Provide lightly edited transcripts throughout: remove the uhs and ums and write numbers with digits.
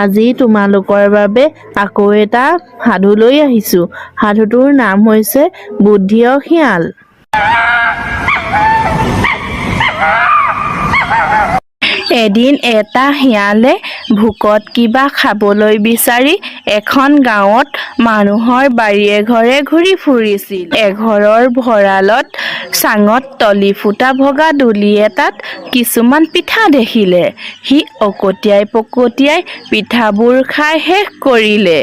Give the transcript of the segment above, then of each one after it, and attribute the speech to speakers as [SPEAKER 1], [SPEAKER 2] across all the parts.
[SPEAKER 1] আজি তোমালোকৰ বাবে আকৌ এটা সাধু লৈ আহিছোঁ। সাধুটোৰ নাম হৈছে বুদ্ধি আৰু শিয়াল। এদিন এটা শিয়ালে ভোকত কিবা খাবলৈ বিচাৰি এখন গাঁৱত মানুহৰ বাৰীয়ে ঘৰে ঘূৰি ফুৰিছিল। এঘৰৰ ভঁৰালত চাঙত তলি ফুটা ভগা ডুলি এটাত কিছুমান পিঠা দেখিলে। সি অকটিয়াই পকটিয়াই পিঠাবোৰ খাই শেষ কৰিলে।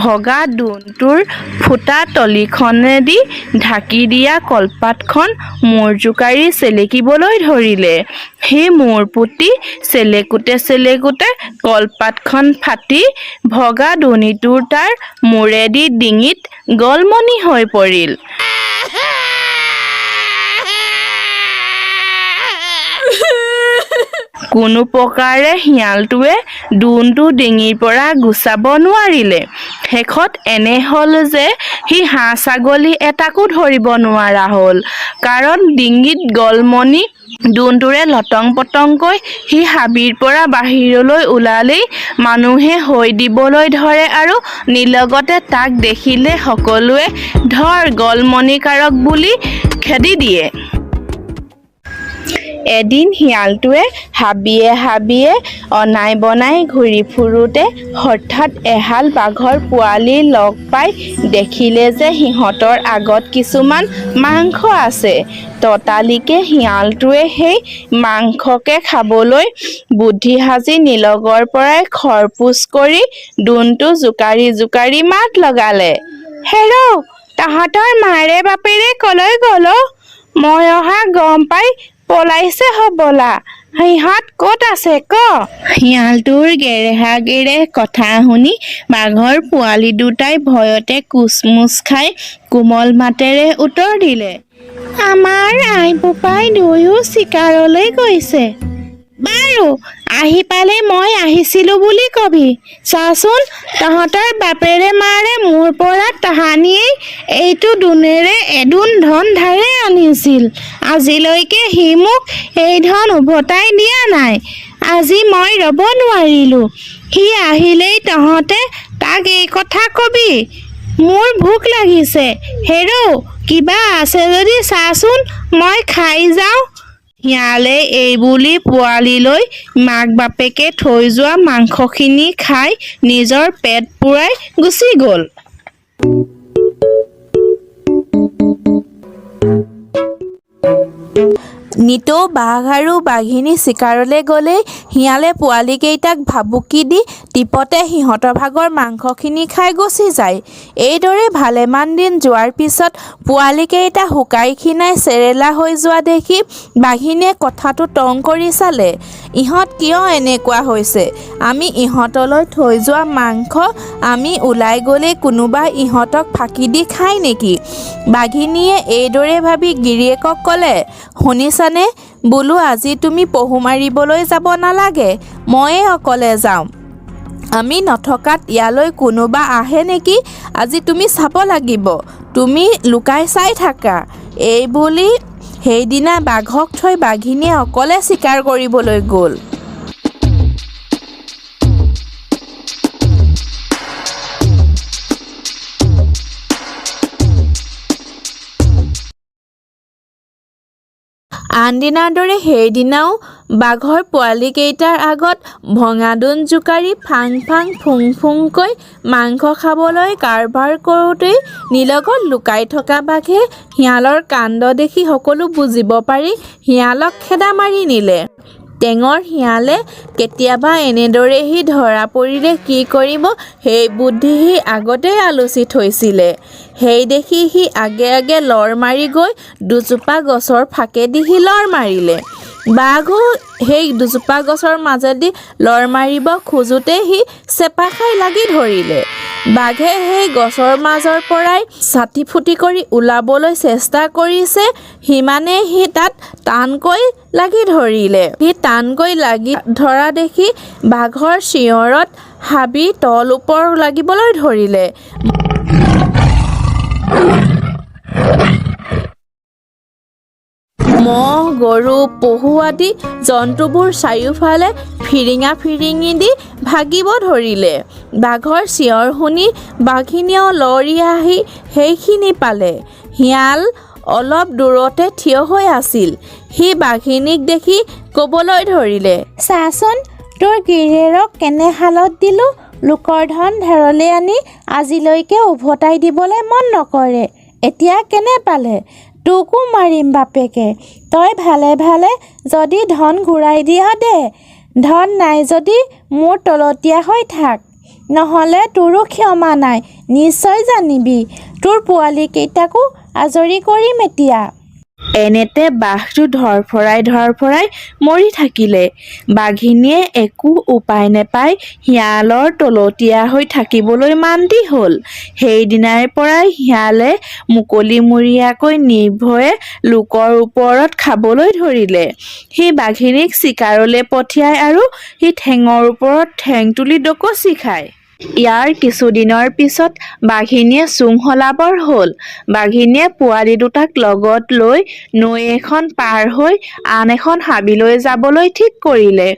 [SPEAKER 1] ভগা দোণটোৰ ফুটা তলিখনেদি ঢাকি দিয়া কলপাতখন মূৰ জোকাৰি চেলেকিবলৈ ধৰিলে। সি মূৰ পুতি চেলেকোতে কলপাতখন ফাটি ভগা দোণিটো তাৰ মূৰেদি ডিঙিত গলমনি হৈ পৰিল। কোনো প্ৰকাৰে শিয়ালটোৱে দোণটো ডিঙিৰ পৰা গুচাব নোৱাৰিলে। শেষত এনে হ'ল যে সি হাঁহ ছাগলী এটাকো ধৰিব নোৱাৰা হ'ল। কাৰণ ডিঙিত গলমনি দোণটোৰে লটং পটংকৈ সি হাবিৰ পৰা বাহিৰলৈ ওলালেই মানুহে হৈ দিবলৈ ধৰে আৰু নিলগতে তাক দেখিলে সকলোৱে ধৰ গলমনিকাৰক বুলি খেদি দিয়ে। এদিন শিয়ালটোৱে হাবিয়ে অনাই বনাই ঘূৰি ফুৰোতে হঠাৎ এহাল বাঘৰ পোৱালি লগ পাই দেখিলে যে সিহঁতৰ আগত কিছুমান মাংস আছে। ততালিকে শিয়ালটোৱে সেই মাংসকে খাবলৈ বুদ্ধি সাজি নিলগৰ পৰাই খৰপোচ কৰি দোণটো জোকাৰি মাত লগালে। হেৰৌ, তহঁতৰ মাৰে বাপেৰে কলৈ গ'ল অ? মই অহা গম পাই পলাইছে হ'বলা। সিহঁত ক'ত আছে ক? শিয়ালটোৰ গেৰেহা কথা শুনি বাঘৰ পোৱালি দুটাই ভয়তে কুচমুচ খাই কোমল মাতেৰে উত্তৰ দিলে। আমাৰ আই বোপাই দুয়ো চিকাৰলৈ গৈছে। বাৰু আহি পালে মই আহিছিলোঁ বুলি কবি। চাচোন, তহঁতৰ বাপেৰে মাৰে মোৰ পৰা তাহানিয়েই এইটো দোণেৰে এদোণ ধন ধাৰে আনিছিল। আজিলৈকে সি মোক এই ধন উভতাই দিয়া নাই। আজি মই ৰ'ব নোৱাৰিলোঁ। সি আহিলেই তহঁতে তাক এই কথা কবি। মোৰ ভোক লাগিছে। হেৰৌ, কিবা আছে যদি চাচোন, মই খাই যাওঁ। শিয়ালে এইবুলি পোৱালিলৈ মাক বাপেকে থৈ যোৱা মাংসখিনি খাই নিজৰ পেট পূৰাই গুচি গ'ল। নিতৌ বাঘ আৰু বাঘিনী চিকাৰলৈ গ'লেই শিয়ালে পোৱালীকেইটাক ভাবুকি দি টিপতে সিহঁতৰ ভাগৰ মাংসখিনি খাই গুচি যায়। এইদৰে ভালেমান দিন যোৱাৰ পিছত পোৱালীকেইটা শুকাই খীনাই চেৰেলা হৈ যোৱা দেখি বাঘিনীয়ে কথাটো টং কৰি চালে। ইহঁত কিয় এনেকুৱা হৈছে? আমি ইহঁতলৈ থৈ যোৱা মাংস আমি ওলাই গ'লেই কোনোবা ইহঁতক ফাঁকি দি খায় নেকি? বাঘিনীয়ে এইদৰে ভাবি গিৰিয়েকক ক'লে, শুনিছানে বোলো, আজি তুমি পহু মাৰিবলৈ যাব নালাগে, ময়ে অকলে যাওঁ। আমি নথকাত ইয়ালৈ কোনোবা আহে নেকি আজি তুমি চাব লাগিব। তুমি লুকাই চাই থাকা। এইবুলি সেইদিনা বাঘক থৈ বাঘিনীয়ে অকলে চিকাৰ কৰিবলৈ গ'ল। আনদিনাৰ দৰে সেইদিনাও বাঘৰ পোৱালীকেইটাৰ আগত ভঙা দোণ জোকাৰি ফাং ফুংকৈ মাংস খাবলৈ কাৰবাৰ কৰোঁতেই নিলগত লুকাই থকা বাঘে শিয়ালৰ কাণ্ড দেখি সকলো বুজিব পাৰি শিয়ালক খেদা মাৰি নিলে। টেঙৰ শিয়ালে কেতিয়াবা এনেদৰে সি ধৰা পৰিলে কি কৰিব সেই বুদ্ধি সি আগতেই আলোচি থৈছিলে। সেই দেখি সি আগে লৰ মাৰি গৈ দুজোপা গছৰ ফাঁকেদি সি লৰ মাৰিলে। বাঘো সেই দুজোপা গছৰ মাজেদি লৰ মাৰিব খোজোতে সি চেপা খাই লাগি ধৰিলে। বাঘে সেই গছৰ মাজৰ পৰাই ছাটি ফুটি কৰি ওলাবলৈ চেষ্টা কৰিছে, সিমানে সি তাত টানকৈ লাগি ধৰিলে। সি টানকৈ লাগি ধৰা দেখি বাঘৰ চিঞৰত হাবি তল ওপৰ লাগিবলৈ ধৰিলে। মহ গৰু পহু আদি জন্তুবোৰ চাৰিওফালে ফিৰিঙা ফিৰিঙি দি ভাগিব ধৰিলে। বাঘৰ চিঞৰ শুনি বাঘিনীয়েও লৰি আহি সেইখিনি পালে। শিয়াল অলপ দূৰতে থিয় হৈ আছিল। সি বাঘিনীক দেখি ক'বলৈ ধৰিলে,
[SPEAKER 2] চাচোন তোৰ গিৰিয়েৰক কেনে হালত দিলোঁ। লোকৰ ধন ধাৰলৈ আনি আজিলৈকে উভতাই দিবলৈ মন নকৰে, এতিয়া কেনে পালে। তোকো মাৰিম বাপেকে। তই ভালে ভালে যদি ধন ঘূৰাই দিয়া দে, ধন নাই যদি মোৰ তলতীয়া হৈ থাক, নহ'লে তোৰো ক্ষমা নাই, নিশ্চয় জানিবি। তোৰ পোৱালীকেইটাকো আজৰি কৰিম এতিয়া।
[SPEAKER 1] এনেতে বাঘটো ধৰফৰাই মৰি থাকিলে। বাঘিনীয়ে একো উপায় নেপাই শিয়ালৰ তলতীয়া হৈ থাকিবলৈ মান্তি হ'ল। সেইদিনাৰ পৰাই শিয়ালে মুকলিমূৰীয়াকৈ নিৰ্ভয়ে লোকৰ ওপৰত খাবলৈ ধৰিলে। সি বাঘিনীক চিকাৰলৈ পঠিয়ায় আৰু সি ঠেঙৰ ওপৰত ঠেং তুলি ডকচি খায়। ইয়াৰ কিছুদিনৰ পিছত বাঘিনীয়ে চুং সলাবৰ হ'ল। বাঘিনীয়ে পোৱালি দুটাক লগত লৈ নৈ এখন পাৰ হৈ আন এখন হাবিলৈ যাবলৈ ঠিক কৰিলে।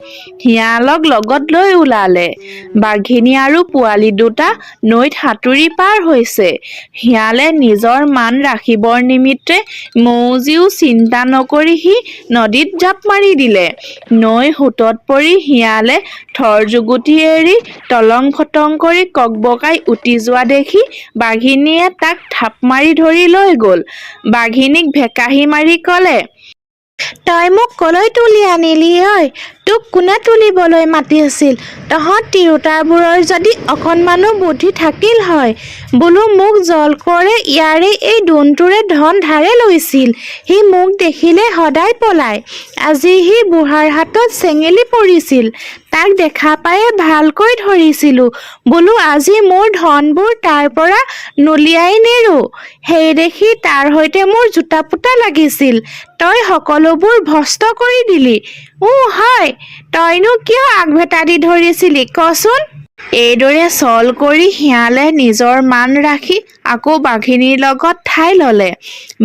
[SPEAKER 1] শিয়ালক লগত লৈ ওলালে। বাঘিনী আৰু পোৱালি দুটা নৈত সাঁতুৰি পাৰ হৈছে। শিয়ালে নিজৰ মান ৰাখিবৰ নিমিত্তে মৌজিও চিন্তা নকৰি সি নদীত জাপ মাৰি দিলে। নৈ সোঁতত পৰি শিয়ালে থৰ যুগুটি এৰি তলং ফটং কৰি ককবকাই উটি যোৱা দেখি বাঘিনীয়ে তাক থাপ মাৰি ধৰি লৈ গ'ল। বাঘিনীক ভেকাহি মাৰি ক'লে, তই মোক কলৈ তুলি আনিলি ঐ? তোক কোনে তুলিবলৈ মাতি আছিল? তহঁত তিৰোতাবোৰৰ যদি অকণমানো বুদ্ধি থাকিল হয়, বোলো মোক জলকৰে ইয়াৰে এই দোণটোৰে ধন ধাৰে লৈছিল। সি মোক দেখিলে সদায় পলায়। আজি সি বুঢ়াৰ হাতত চেঙেলি পৰিছিল। তাক দেখা পায়ে ভালকৈ ধৰিছিলোঁ, বোলো আজি মোৰ ধনবোৰ তাৰ পৰা নুলিয়াই নেৰো। সেই দেখি তাৰ সৈতে মোৰ জোতা পোতা লাগিছিল। তই সকলোবোৰ ভস্ত কৰি দিলি। হয়, তইনো কিয় আগভেটা দি ধৰিছিলি কচোন? এইদৰে ছল কৰি শিয়ালে নিজৰ মান ৰাখি আকৌ বাঘিনীৰ লগত ঠাই ল'লে।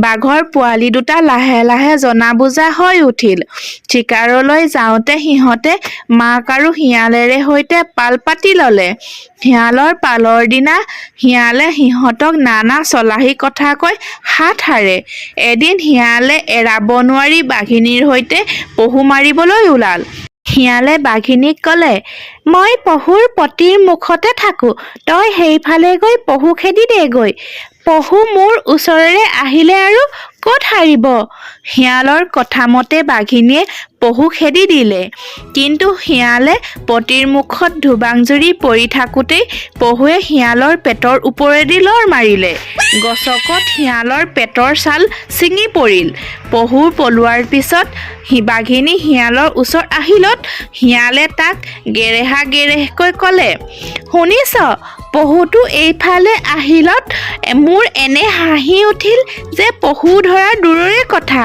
[SPEAKER 1] বাঘৰ পোৱালি দুটা লাহে লাহে জনা বুজা হৈ উঠিল। চিকাৰলৈ যাওঁতে সিহঁতে মাক আৰু শিয়ালেৰে সৈতে পাল পাতি ল'লে। শিয়ালৰ পালৰ দিনা শিয়ালে সিহঁতক নানা চলাহী কথা কৈ হাত সাৰে। এদিন শিয়ালে এৰাব নোৱাৰি বাঘিনীৰ সৈতে পহু মাৰিবলৈ ওলাল। শিয়ালে বাঘিনীক ক'লে, মই পহুৰ পতিৰ মুখতে থাকোঁ, তই সেইফালে গৈ পহু খেদি দেগৈ। পহু মোৰ ওচৰেৰে আহিলে আৰু ক'ত হাৰিব? শিয়ালৰ কথা মতে বাঘিনীয়ে পহু খেদি দিলে। কিন্তু শিয়ালে পতিৰ মুখত ধোবাং-জুৰি পৰি থাকোঁতেই পহুৱে শিয়ালৰ পেটৰ ওপৰেদি লৰ মাৰিলে। গছকত শিয়ালৰ পেটৰ ছাল ছিঙি পৰিল। পহু পলোৱাৰ পিছত বাঘিনী শিয়ালৰ ওচৰ আহিলত শিয়ালে তাক গেৰেহা গেৰেহকৈ ক'লে, শুনিছ, পহুটো এইফালে আহিলত মোৰ এনে হাঁহি উঠিল যে পহু ধৰা দূৰৰে কথা,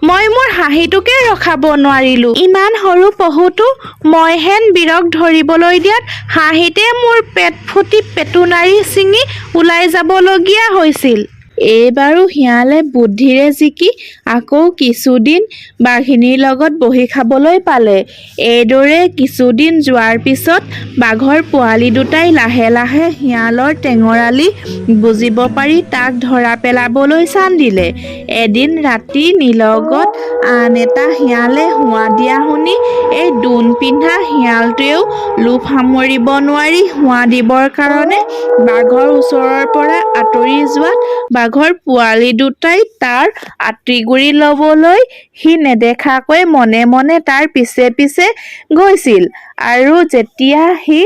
[SPEAKER 1] মই মোৰ হাঁহিটোকে ৰখাব নোৱাৰিলোঁ। ইমান সৰু পহুটো মই হেন বীৰক ধৰিবলৈ দিয়াত হাঁহিতে মোৰ পেট ফুটি পেটুনাৰী ছিঙি ওলাই যাবলগীয়া হৈছিল। এইবাৰো শিয়ালে বুদ্ধিৰে জিকি আকৌ কিছুদিন বাঘিনীৰ লগত বহি খাবলৈ পালে। এইদৰে কিছুদিন যোৱাৰ পিছত বাঘৰ পোৱালি দুটাই লাহে লাহে শিয়ালৰ টেঙৰালি বুজিব পাৰি তাক ধৰা পেলাবলৈ চান দিলে। এদিন ৰাতি নিলগত আন এটা শিয়ালে হোৱা দিয়া শুনি এই দোণ পিন্ধা শিয়ালটোৱেও লোভ সামৰিব নোৱাৰি হোৱা দিবৰ কাৰণে বাঘৰ ওচৰৰ পৰা আঁতৰি যোৱাত বাঘৰ পোৱালি দুটাই তাৰ আঁতিগুৰি ল'বলৈ সি নেদেখাকৈ মনে মনে তাৰ পিছে পিছে গৈছিল। আৰু যেতিয়া সি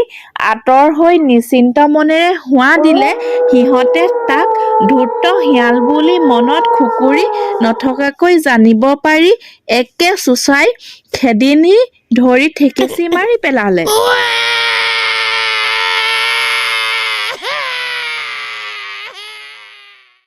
[SPEAKER 1] আঁতৰ হৈ নিশ্চিন্ত মনেৰে হোৱা দিলে, সিহঁতে তাক ধূৰ্ত শিয়াল বুলি মনত খুকুৰি নথকাকৈ জানিব পাৰি একে চোঁচাই খেদি নি ধৰি ঠেকেচি মাৰি পেলালে।